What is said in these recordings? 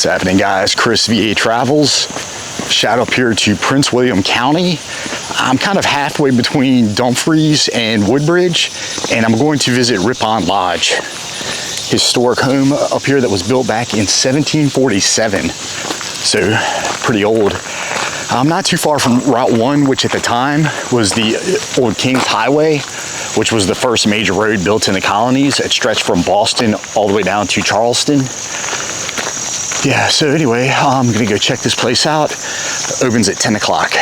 What's happening, guys? Chris, VA Travels. Shout out here to Prince William County. I'm kind of halfway between Dumfries and Woodbridge, and I'm going to visit RIPPON Lodge, historic home up here that was built back in 1747. So pretty old. I'm not too far from Route 1, which at the time was the old King's Highway, which was the first major road built in the colonies. It stretched from Boston all the way down to Charleston. Yeah, so anyway, I'm gonna go check this place out. It opens at 10 o'clock.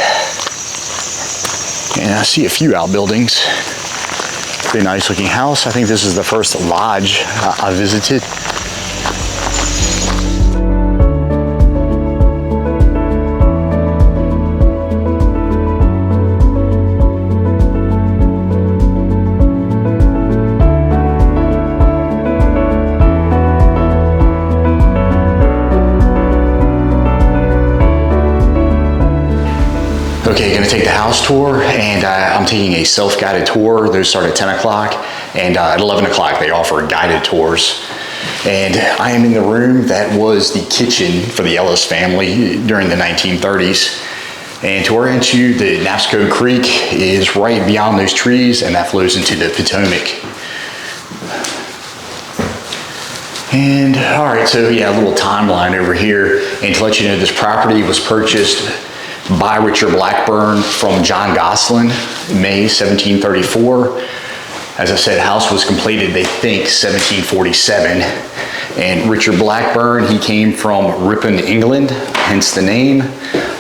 And I see a few outbuildings. Pretty nice looking house. I think this is the first lodge I visited. Okay, gonna take the house tour, and I'm taking a self-guided tour. Those start at 10 o'clock, and at 11 o'clock they offer guided tours. And I am in the room that was the kitchen for the Ellis family during the 1930s. And to orient you, the Napsco Creek is right beyond those trees, and that flows into the Potomac. And all right, so yeah, a little timeline over here. And to let you know, this property was purchased by Richard Blackburn from John Gosselin, May 1734. As I said, house was completed, they think, 1747. And Richard Blackburn, he came from Ripon, England, hence the name.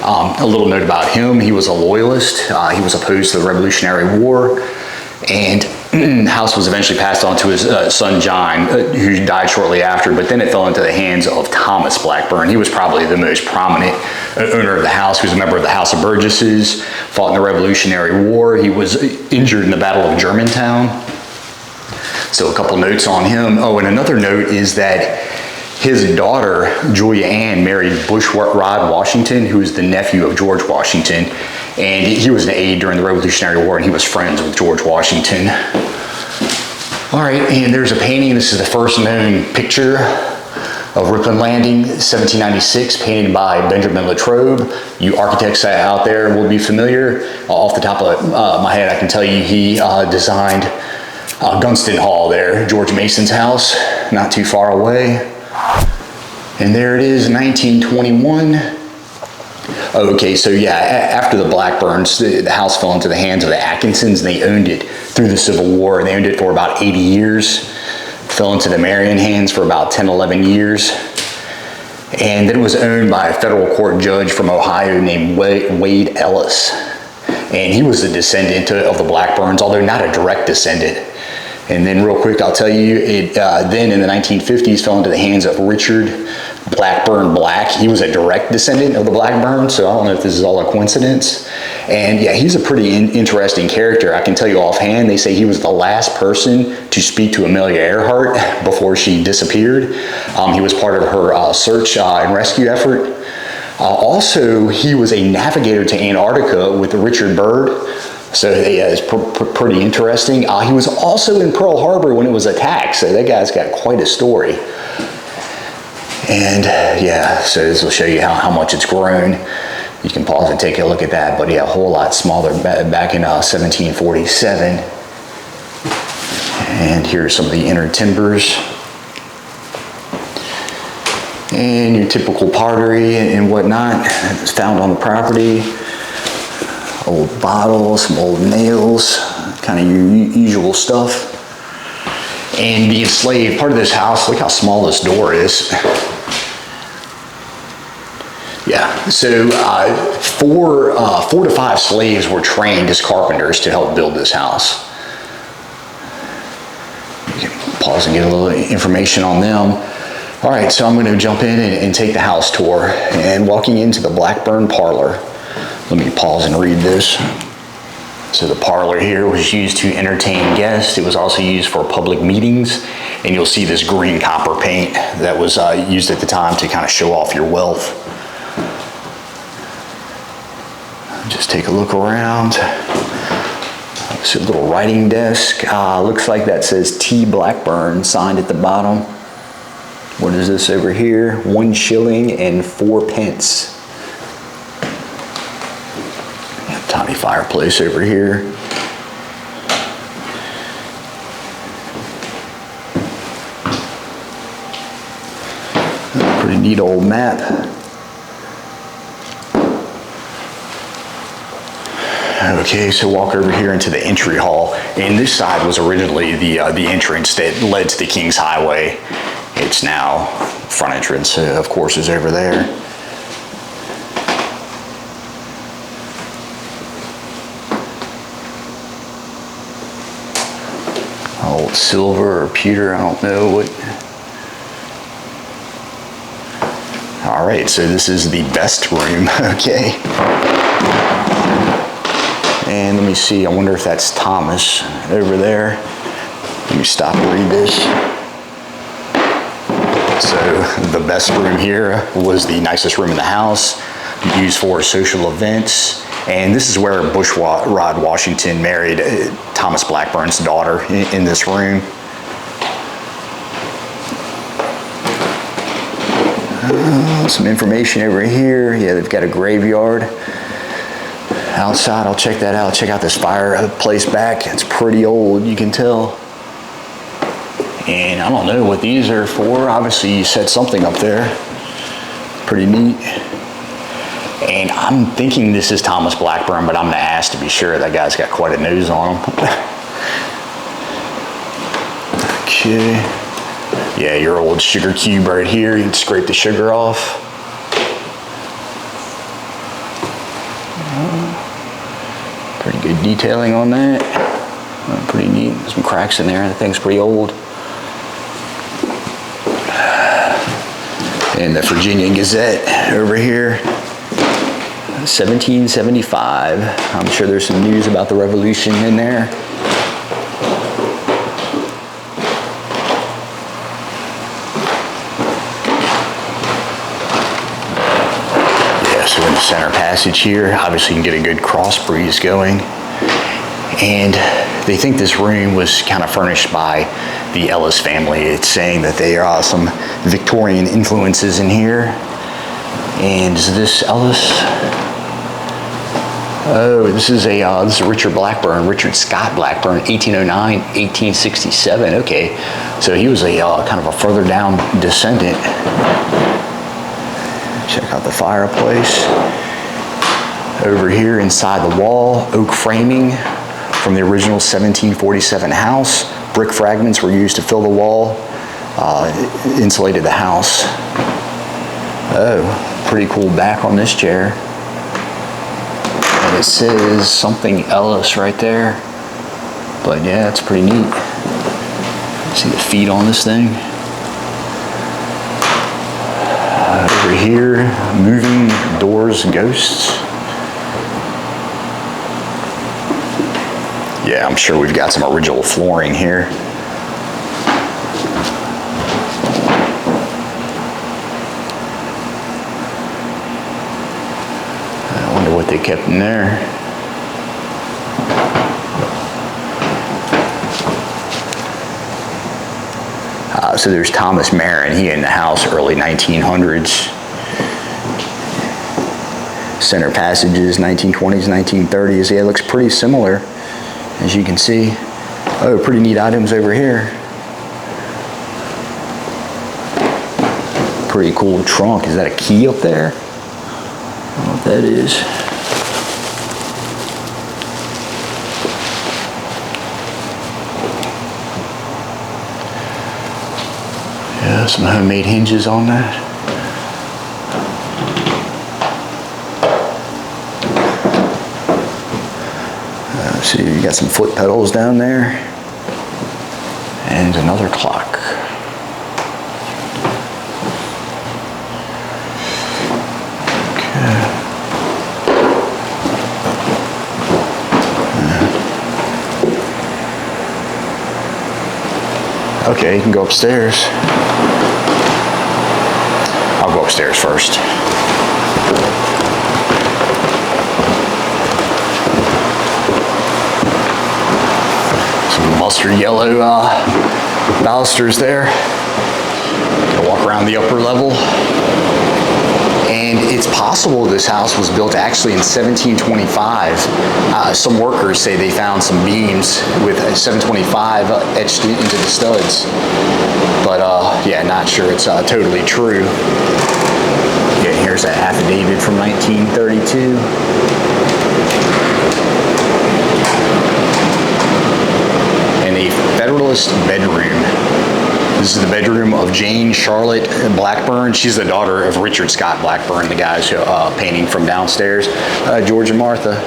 A little note about him, he was a loyalist. He was opposed to the Revolutionary War. And the house was eventually passed on to his son John, who died shortly after, but then it fell into the hands of Thomas Blackburn. He was probably the most prominent owner of the house. He was a member of the House of Burgesses, fought in the Revolutionary War. He was injured in the Battle of Germantown. So a couple notes on him. Oh, and another note is that his daughter, Julia Ann, married Bushrod Washington, who is the nephew of George Washington. And he was an aide during the Revolutionary War, and he was friends with George Washington. All right, and there's a painting. This is the first known picture of Ripon Landing, 1796, painted by Benjamin Latrobe. You architects out there will be familiar. Off the top of my head, I can tell you he designed Gunston Hall there, George Mason's house, not too far away. And there it is, 1921. Okay, so yeah, after the Blackburns, the house fell into the hands of the Atkinsons, and they owned it through the Civil War, and they owned it for about 80 years. Fell into the Marion hands for about 10, 11 years. And then it was owned by a federal court judge from Ohio named Wade Ellis. And he was a descendant of the Blackburns, although not a direct descendant. And then real quick, I'll tell you, it then in the 1950s fell into the hands of Richard Blackburn Black. He was a direct descendant of the Blackburns, so I don't know if this is all a coincidence. And yeah, he's a pretty interesting character. I can tell you offhand, they say he was the last person to speak to Amelia Earhart before she disappeared. He was part of her search and rescue effort. Also, he was a navigator to Antarctica with Richard Byrd. So yeah, it's pretty interesting. He was also in Pearl Harbor when it was attacked, so that guy's got quite a story. And yeah, so this will show you how much it's grown. You can pause and take a look at that, but yeah, a whole lot smaller back in 1747. And here's some of the inner timbers. And your typical pottery and whatnot that's found on the property. Old bottles, some old nails, kind of your usual stuff. And the enslaved part of this house, look how small this door is. Yeah, so 4 to 5 slaves were trained as carpenters to help build this house. You can pause and get a little information on them. All right, so I'm going to jump in and take the house tour. And walking into the Blackburn Parlor. Let me pause and read this. So the parlor here was used to entertain guests. It was also used for public meetings. And you'll see this green copper paint that was used at the time to kind of show off your wealth. Just take a look around. So a little writing desk. Looks like that says T. Blackburn signed at the bottom. What is this over here? 1 shilling and 4 pence. Tiny fireplace over here. Pretty neat old map. Okay, so walk over here into the entry hall, and this side was originally the entrance that led to the King's Highway. It's now front entrance, of course, is over there. Old silver or pewter, I don't know what. All right, so this is the best room, okay. And let me see, I wonder if that's Thomas over there. Let me stop and read this. So the best room here was the nicest room in the house, used for social events. And this is where Bushrod Washington married Thomas Blackburn's daughter in this room. Some information over here. Yeah, they've got a graveyard. Outside, I'll check that out. Check out this fireplace back. It's pretty old, you can tell. And I don't know what these are for. Obviously, you set something up there. Pretty neat. And I'm thinking this is Thomas Blackburn, but I'm gonna ask to be sure. That guy's got quite a nose on him. Okay. Yeah, your old sugar cube right here. You can scrape the sugar off. Pretty good detailing on that. Pretty neat. Some cracks in there. The thing's pretty old. And the Virginia Gazette over here. 1775. I'm sure there's some news about the Revolution in there. Yeah, so in the center passage here, obviously you can get a good cross breeze going. And they think this room was kind of furnished by the Ellis family. It's saying that there are some Victorian influences in here. And is this Ellis? Oh, this is Richard Blackburn, Richard Scott Blackburn, 1809, 1867. Okay, so he was a kind of a further down descendant. Check out the fireplace. Over here inside the wall, oak framing from the original 1747 house. Brick fragments were used to fill the wall, insulated the house. Oh, pretty cool back on this chair. And it says something Ellis right there. But yeah, it's pretty neat. See the feet on this thing? Over here, moving doors, ghosts. Yeah, I'm sure we've got some original flooring here. I wonder what they kept in there. So there's Thomas Marin. He in the house early 1900s. Center passages, 1920s, 1930s. Yeah, it looks pretty similar, as you can see. Oh, pretty neat items over here. Pretty cool trunk. Is that a key up there? I don't know what that is. Yeah, some homemade hinges on that. So you got some foot pedals down there. And another clock. Okay, you can go upstairs. I'll go upstairs first. Some mustard yellow balusters there. Gonna walk around the upper level. And it's possible this house was built actually in 1725. Some workers say they found some beams with 725 etched into the studs. But yeah, not sure it's totally true. Yeah, here's that affidavit from 1932. And a Federalist bedroom. This is the bedroom of Jane Charlotte Blackburn. She's the daughter of Richard Scott Blackburn, the guys who painting from downstairs. George and Martha.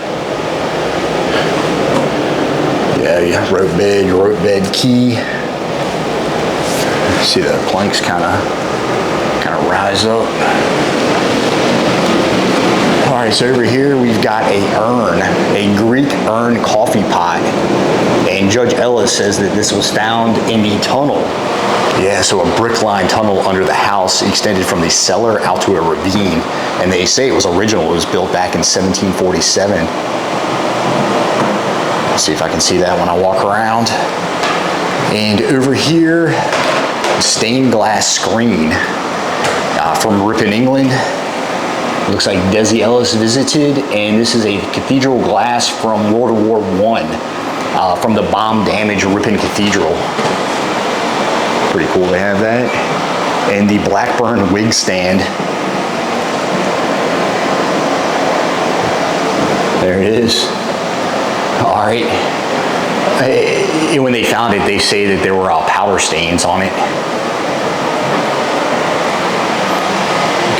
Yeah, rope bed key. See the planks kind of rise up. All right, so over here we've got a urn, a Greek urn coffee pot. And Judge Ellis says that this was found in the tunnel. Yeah, so a brick-lined tunnel under the house extended from the cellar out to a ravine. And they say it was original. It was built back in 1747. Let's see if I can see that when I walk around. And over here, stained glass screen from Ripon, England. Looks like Desi Ellis visited, and this is a cathedral glass from World War I, from the bomb-damaged Ripon Cathedral. Pretty cool to have that. And the Blackburn wig stand. There it is. All right. When they found it, they say that there were powder stains on it.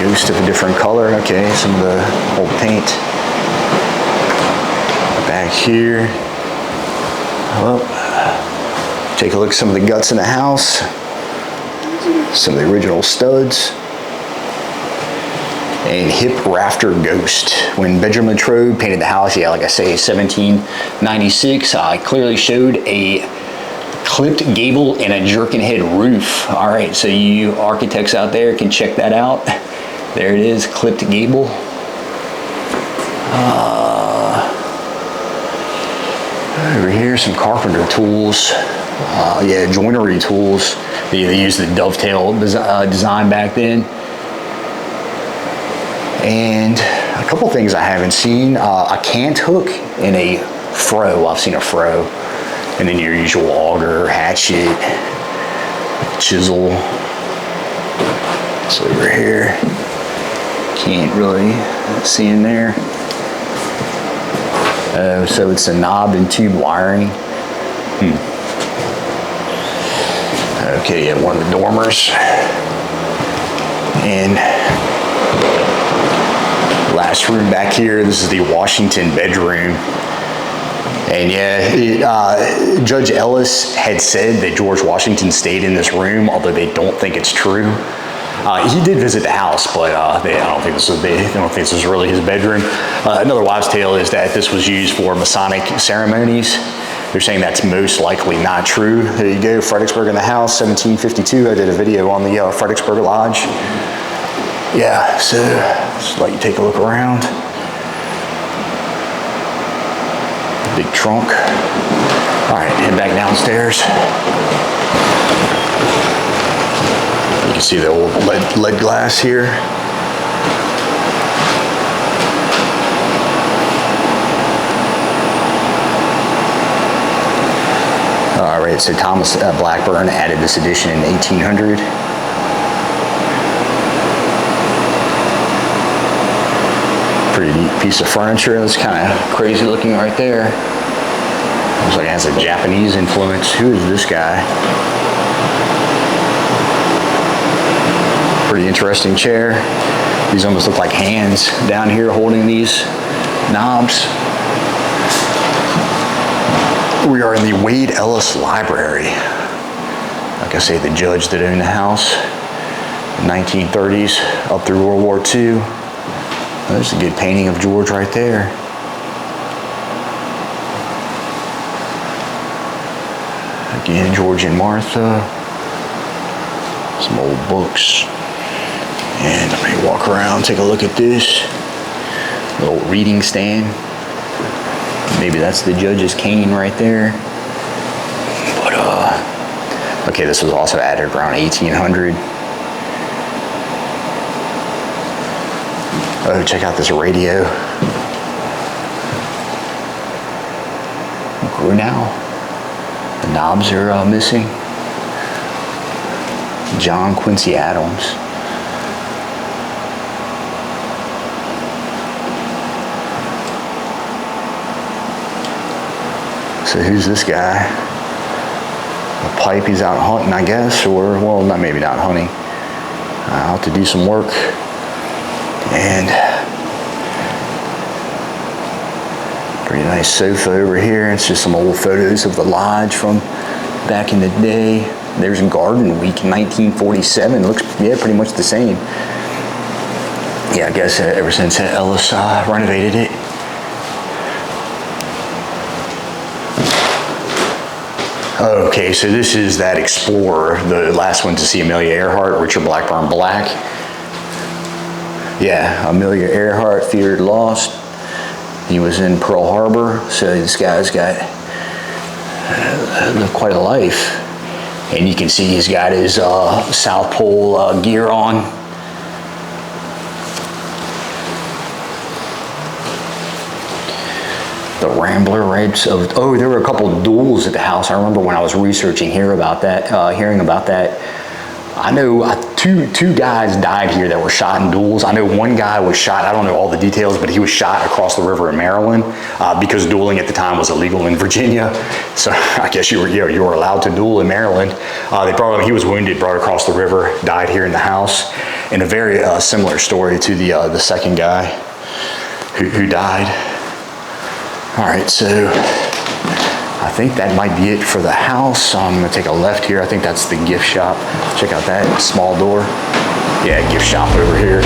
Ghost of a different color. Okay, some of the old paint. Back here. Well, take a look at some of the guts in the house. Some of the original studs. And hip rafter ghost. When Benjamin Latrobe painted the house, yeah, like I say, 1796, clearly showed a clipped gable and a jerkin head roof. All right, so you architects out there can check that out. There it is, clipped gable. Over here, some carpenter tools. Yeah, joinery tools. They used the dovetail design back then. And a couple things I haven't seen. A cant hook and a froe. I've seen a froe. And then your usual auger, hatchet, chisel. It's over here. Can't really see in there. So it's a knob and tube wiring. Okay, yeah, one of the dormers. And last room back here, this is the Washington bedroom. And yeah, Judge Ellis had said that George Washington stayed in this room, although they don't think it's true. He did visit the house, but they don't think this is really his bedroom. Another wives' tale is that this was used for Masonic ceremonies. They're saying that's most likely not true. There you go, Fredericksburg in the house, 1752. I did a video on the Fredericksburg Lodge. Yeah, so just let you take a look around. Big trunk. All right, head back downstairs. You can see the old lead glass here. All right, so Thomas Blackburn added this addition in 1800. Pretty neat piece of furniture. That's kind of crazy looking right there. Looks like it has a Japanese influence. Who is this guy? Pretty interesting chair. These almost look like hands down here holding these knobs. We are in the Wade Ellis Library. Like I say, the judge that owned the house, 1930s up through World War II. There's a good painting of George right there. Again, George and Martha. Some old books. And let me walk around, take a look at this. Little reading stand. Maybe that's the judge's cane right there. But, okay, this was also added around 1800. Oh, check out this radio. Now, the knobs are missing. John Quincy Adams. So who's this guy? A pipe, he's out hunting, I guess, or, well, not maybe not hunting. Out to do some work. And pretty nice sofa over here. It's just some old photos of the lodge from back in the day. There's Garden Week in 1947. Looks, yeah, pretty much the same. Yeah, I guess ever since Ellis renovated it. Okay, so this is that Explorer, the last one to see Amelia Earhart, Richard Blackburn Black. Yeah, Amelia Earhart, feared lost. He was in Pearl Harbor, so this guy's got quite a life. And you can see he's got his South Pole gear on. The Rambler Reds of, oh, there were a couple of duels at the house. I remember when I was researching hearing about that. I know two guys died here that were shot in duels. I know one guy was shot, I don't know all the details, but he was shot across the river in Maryland because dueling at the time was illegal in Virginia. So I guess you were allowed to duel in Maryland. He was wounded, brought across the river, died here in the house. And a very similar story to the second guy who died. All right, so I think that might be it for the house. I'm gonna take a left here. I think that's the gift shop. Check out that small door. Yeah, gift shop over here.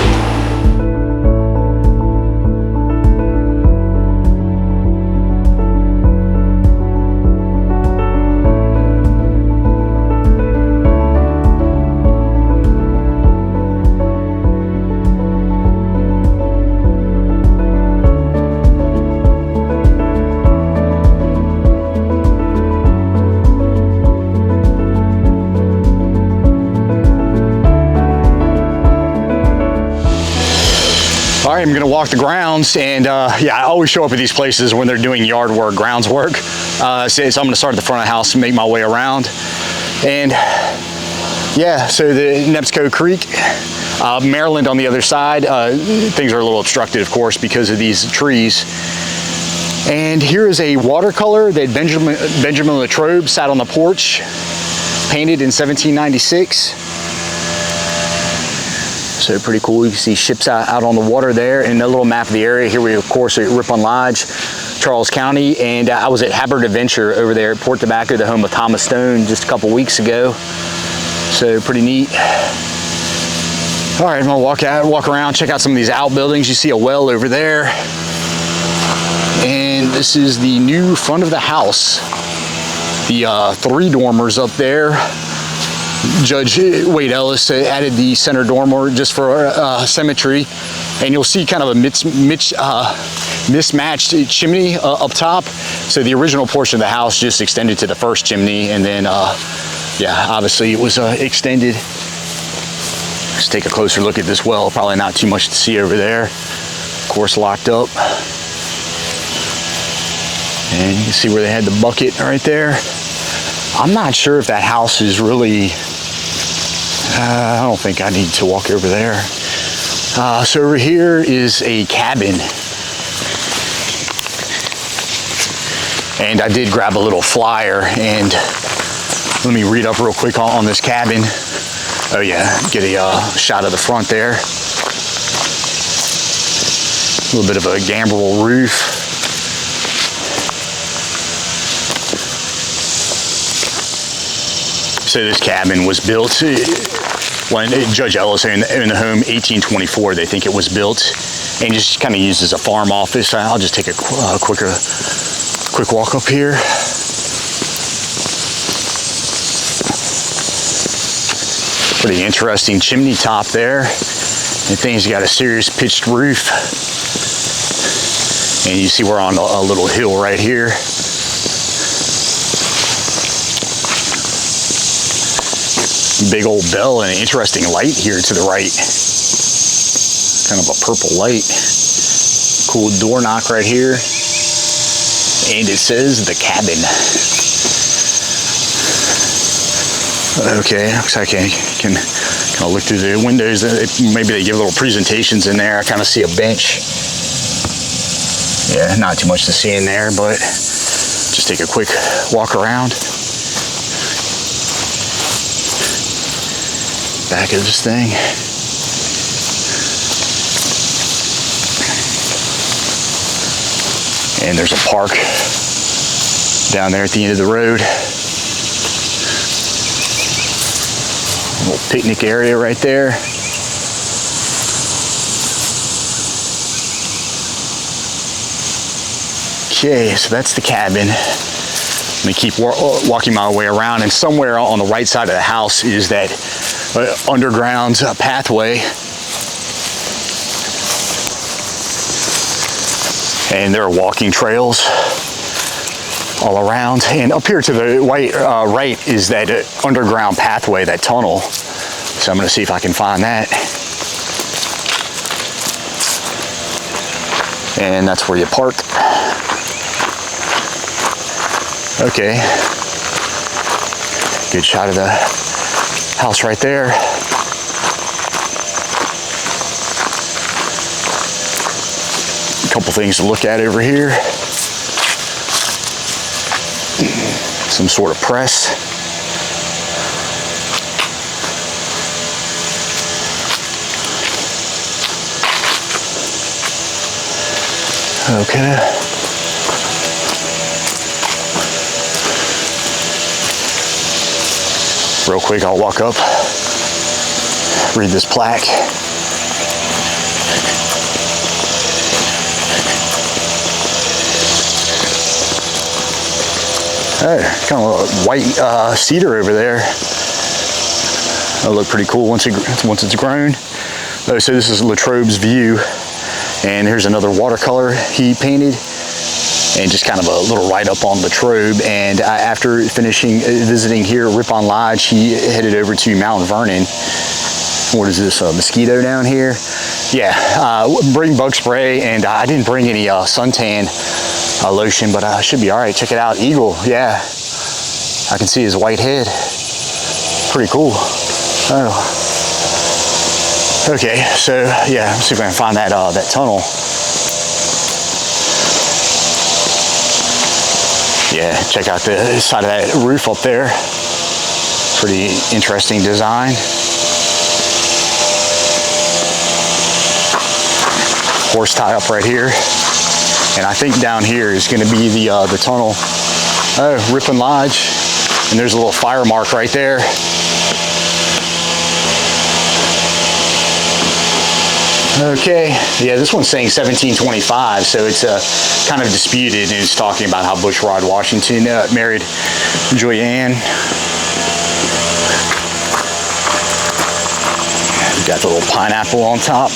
All right, I'm gonna walk the grounds, and yeah, I always show up at these places when they're doing yard work, grounds work. So I'm gonna start at the front of the house and make my way around. And yeah, so the Nebsco Creek, Maryland on the other side. Things are a little obstructed, of course, because of these trees. And here is a watercolor that Benjamin Latrobe sat on the porch, painted in 1796. So pretty cool. You can see ships out on the water there, and a little map of the area. Here we, of course, are at Ripon Lodge, Charles County, and I was at Habbard Adventure over there at Port Tobacco, the home of Thomas Stone, just a couple weeks ago. So pretty neat. All right, I'm gonna walk around, check out some of these outbuildings. You see a well over there. And this is the new front of the house. The 3 dormers up there. Judge Wade Ellis added the center dormer just for symmetry, and you'll see kind of a mismatched chimney up top. So the original portion of the house just extended to the first chimney, and then yeah, obviously it was extended. Let's take a closer look at this well. Probably not too much to see over there. Of course, locked up. And you can see where they had the bucket right there. I'm not sure if that house is really, I don't think I need to walk over there. So over here is a cabin. And I did grab a little flyer, and let me read up real quick on this cabin. Oh yeah, get a shot of the front there. A little bit of a gambrel roof. So this cabin was built when Judge Ellis owned the home, 1824, they think it was built, and just kind of used as a farm office. I'll just take a quick walk up here. Pretty interesting chimney top there. And things got a serious pitched roof. And you see we're on a little hill right here. Big old bell and an interesting light here to the right. kind of a purple light. Cool door knock right here. And it says the cabin. Okay, looks like I can kind of look through the windows. Maybe they give little presentations in there. I kind of see a bench. Yeah, not too much to see in there, but just take a quick walk around. Back of this thing. And there's a park down there at the end of the road. A little picnic area right there. Okay, so that's the cabin. I'm gonna keep walking my way around, and somewhere on the right side of the house is that underground pathway. And there are walking trails all around. And up here to the right is that underground pathway, that tunnel. So I'm gonna see if I can find that. And that's where you park. Okay. Good shot of the house right there. Couple things to look at over here. Some sort of press. Okay. Real quick, I'll walk up, read this plaque. Oh, kind of a white cedar over there. That'll look pretty cool once it's grown. Oh, so this is Latrobe's View, and here's another watercolor he painted, and just kind of a little write-up on Latrobe. And after finishing visiting here at Ripon Lodge, he headed over to Mount Vernon. What is this, a mosquito down here? Yeah, bring bug spray, and I didn't bring any suntan lotion, but I should be all right. Check it out, eagle. Yeah, I can see his white head. Pretty cool. Oh, okay. So yeah, let's see if I can find that that tunnel. Yeah, check out the side of that roof up there. Pretty interesting design. Horse tie up right here. And I think down here is going to be the tunnel. Oh, Ripon Lodge. And there's a little fire mark right there. Okay, yeah, this one's saying 1725, so it's kind of disputed, and it's talking about how Bushrod Washington married Joyanne. We've got the little pineapple on top.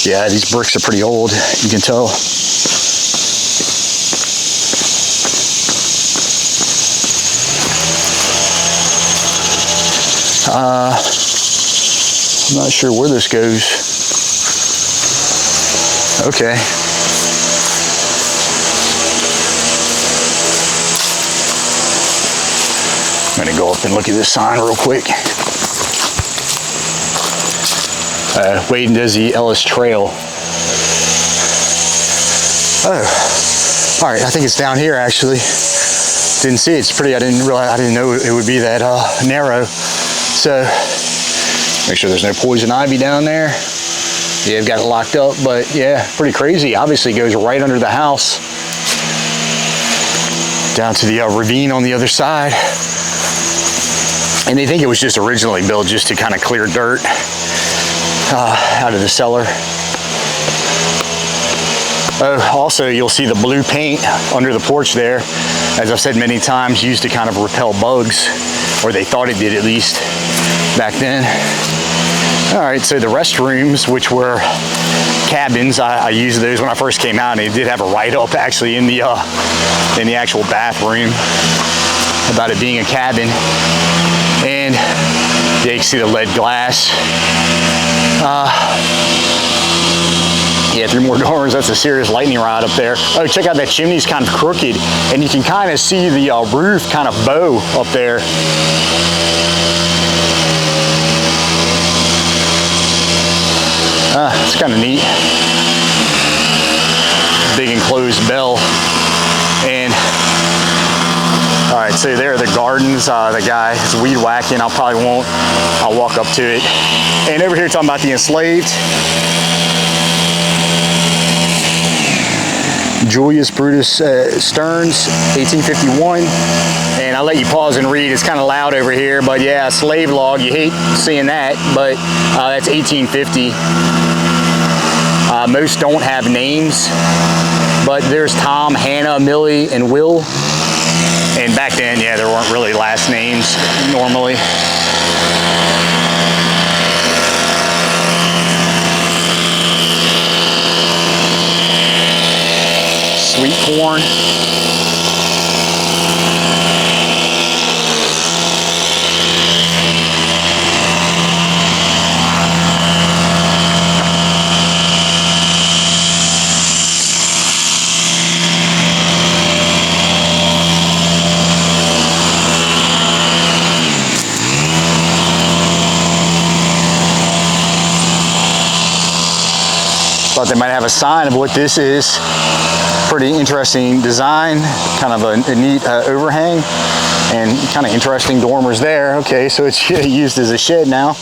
Yeah, these bricks are pretty old, you can tell. I'm not sure where this goes. Okay. I'm gonna go up and look at this sign real quick. Wade and Desi Ellis Trail. Oh, all right. I think it's down here actually. Didn't see it. It's pretty. I didn't know it would be that narrow. So make sure there's no poison ivy down there. Yeah, I've got it locked up, but yeah, pretty crazy. Obviously, it goes right under the house down to the ravine on the other side. And they think it was just originally built just to kind of clear dirt out of the cellar. Oh, also you'll see the blue paint under the porch there. As I've said many times, used to kind of repel bugs, or they thought it did at least back then. All right, so the restrooms, which were cabins, I used those when I first came out, and they did have a write-up actually in the actual bathroom about it being a cabin. And yeah, you can see the lead glass. Yeah, 3 more doors. That's a serious lightning rod up there. Oh, check out that chimney's kind of crooked, and you can kind of see the roof kind of bow up there. It's kind of neat. Big enclosed bell. And all right, so there are the gardens. The guy is weed whacking. I'll walk up to it. And over here talking about the enslaved. Julius Brutus Stearns, 1851. And I'll let you pause and read. It's kind of loud over here, but yeah, slave log. You hate seeing that, but that's 1850. Most don't have names, but there's Tom, Hannah, Millie, and Will. And back then, yeah, there weren't really last names normally. Sweet corn. Thought they might have a sign of what this is. Pretty interesting design, kind of a neat overhang, and kind of interesting dormers there. Okay, so it's used as a shed now.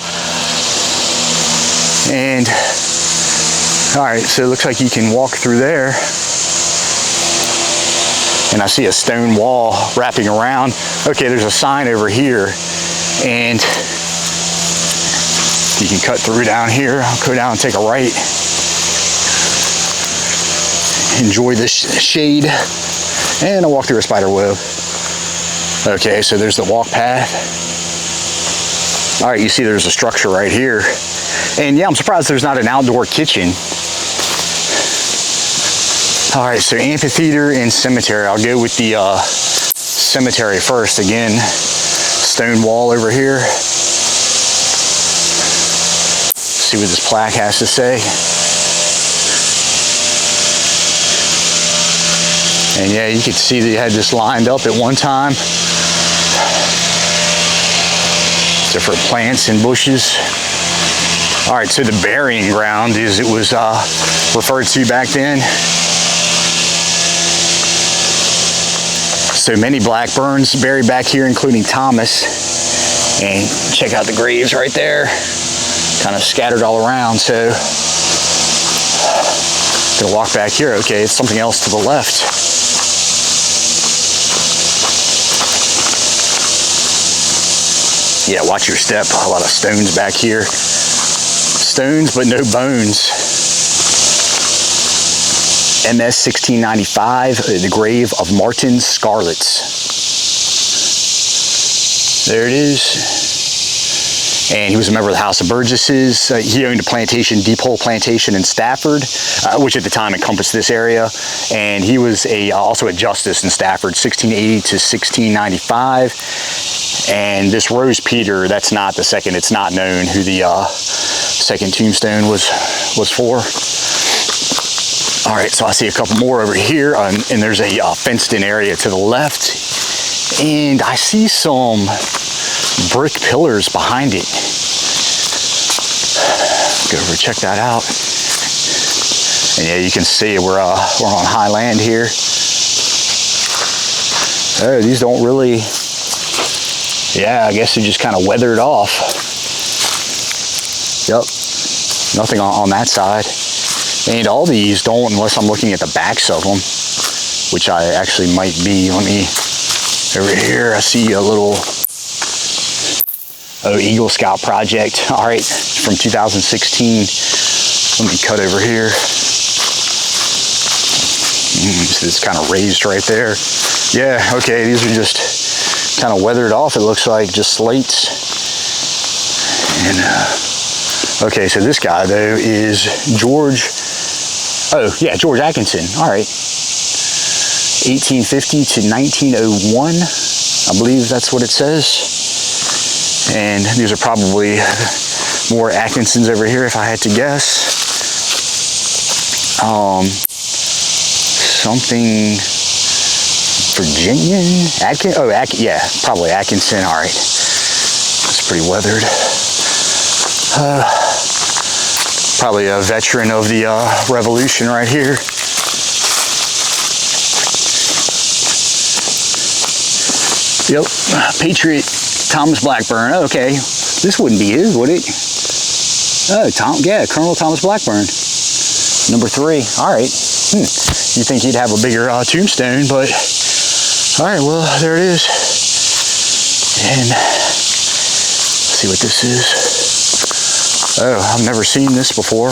And all right, so it looks like you can walk through there. And I see a stone wall wrapping around. Okay, there's a sign over here, and you can cut through down here. I'll go down and take a right. Enjoy this shade, and I'll walk through a spider web. Okay, so there's the walk path. All right, you see there's a structure right here, and yeah, I'm surprised there's not an outdoor kitchen. All right, so amphitheater and cemetery. I'll go with the cemetery first. Again, stone wall over here. See what this plaque has to say. And yeah, you could see they had this lined up at one time. Different plants and bushes. All right, so the burying ground, as it was referred to back then. So many Blackburns buried back here, including Thomas. And check out the graves right there, kind of scattered all around. So, gonna walk back here. Okay, it's something else to the left. Yeah, watch your step. A lot of stones back here. Stones, but no bones. MS 1695, the grave of Martin Scarlets. There it is. And he was a member of the House of Burgesses. He owned a plantation, Deep Hole Plantation in Stafford, which at the time encompassed this area. And he was also a justice in Stafford, 1680 to 1695. And this Rose Peter, that's not the second. It's not known who the second tombstone was for. All right, so I see a couple more over here, and there's a fenced-in area to the left. And I see some brick pillars behind it. Go over and check that out. And yeah, you can see we're on high land here. Oh, these don't really, yeah, I guess they just kind of weathered off. Yep, nothing on that side. And all these don't, unless I'm looking at the backs of them, which I actually might be. Let me, over here, I see a little, Eagle Scout project. All right, from 2016. Let me cut over here. So it's kind of raised right there. Yeah, okay, these are just kind of weathered off, it looks like, just slates. And, okay, so this guy, though, is George Atkinson. All right. 1850 to 1901. I believe that's what it says. And these are probably more Atkinsons over here if I had to guess. Something Virginian? Yeah, probably Atkinson. All right. That's pretty weathered. Probably a veteran of the Revolution right here. Yep, Patriot Thomas Blackburn. Okay, this wouldn't be his, would it? Oh, Colonel Thomas Blackburn, number 3. All right. You think he'd have a bigger tombstone, but all right. Well, there it is. And let's see what this is. Oh, I've never seen this before.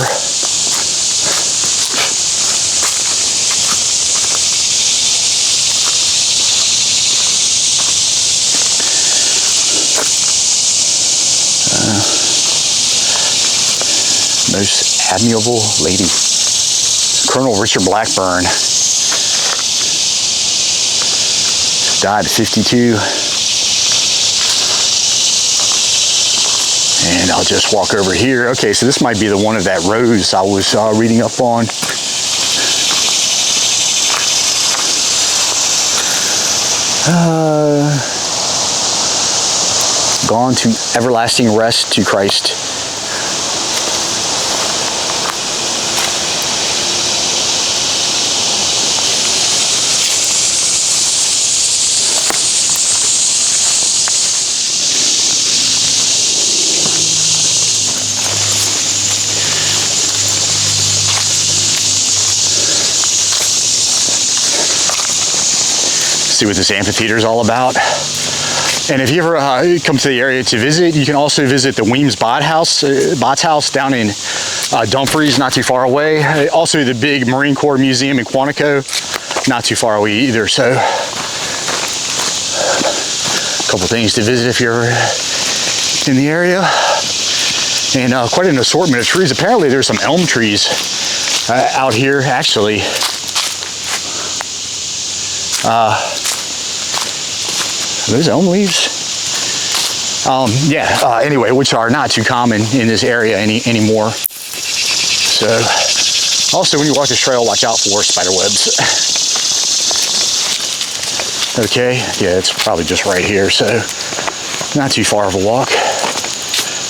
Most admirable lady, Colonel Richard Blackburn, died at 52. And I'll just walk over here. Okay, so this might be the one of that rose I was reading up on. Gone to everlasting rest to Christ. See what this amphitheater is all about. And if you ever come to the area to visit, you can also visit the Weems Bot's house down in Dumfries, not too far away. Also the big Marine Corps Museum in Quantico, not too far away either. So a couple things to visit if you're in the area. And quite an assortment of trees. Apparently there's some elm trees out here actually. Those elm leaves? Anyway, which are not too common in this area anymore. So, also when you walk this trail, watch out for spider webs. Okay, yeah, it's probably just right here, so not too far of a walk.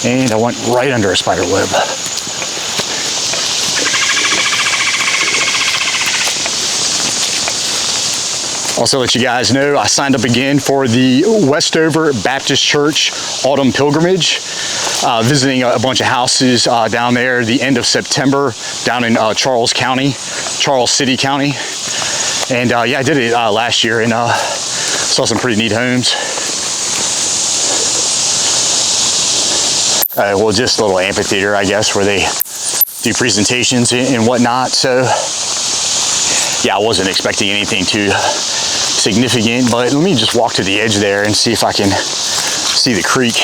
And I went right under a spider web. Also let you guys know, I signed up again for the Westover Baptist Church Autumn Pilgrimage, visiting a bunch of houses down there the end of September down in Charles City County. And yeah, I did it last year and saw some pretty neat homes. Well, just a little amphitheater, I guess, where they do presentations and whatnot. So yeah, I wasn't expecting anything too significant, but let me just walk to the edge there and see if I can see the creek.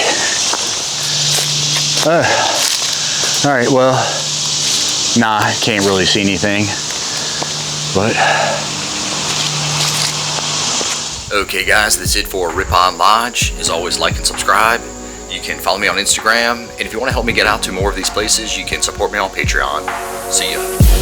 All right, well, nah, I can't really see anything, but. Okay guys, that's it for RIPPON Lodge. As always, like and subscribe. You can follow me on Instagram, and if you want to help me get out to more of these places, you can support me on Patreon. See ya.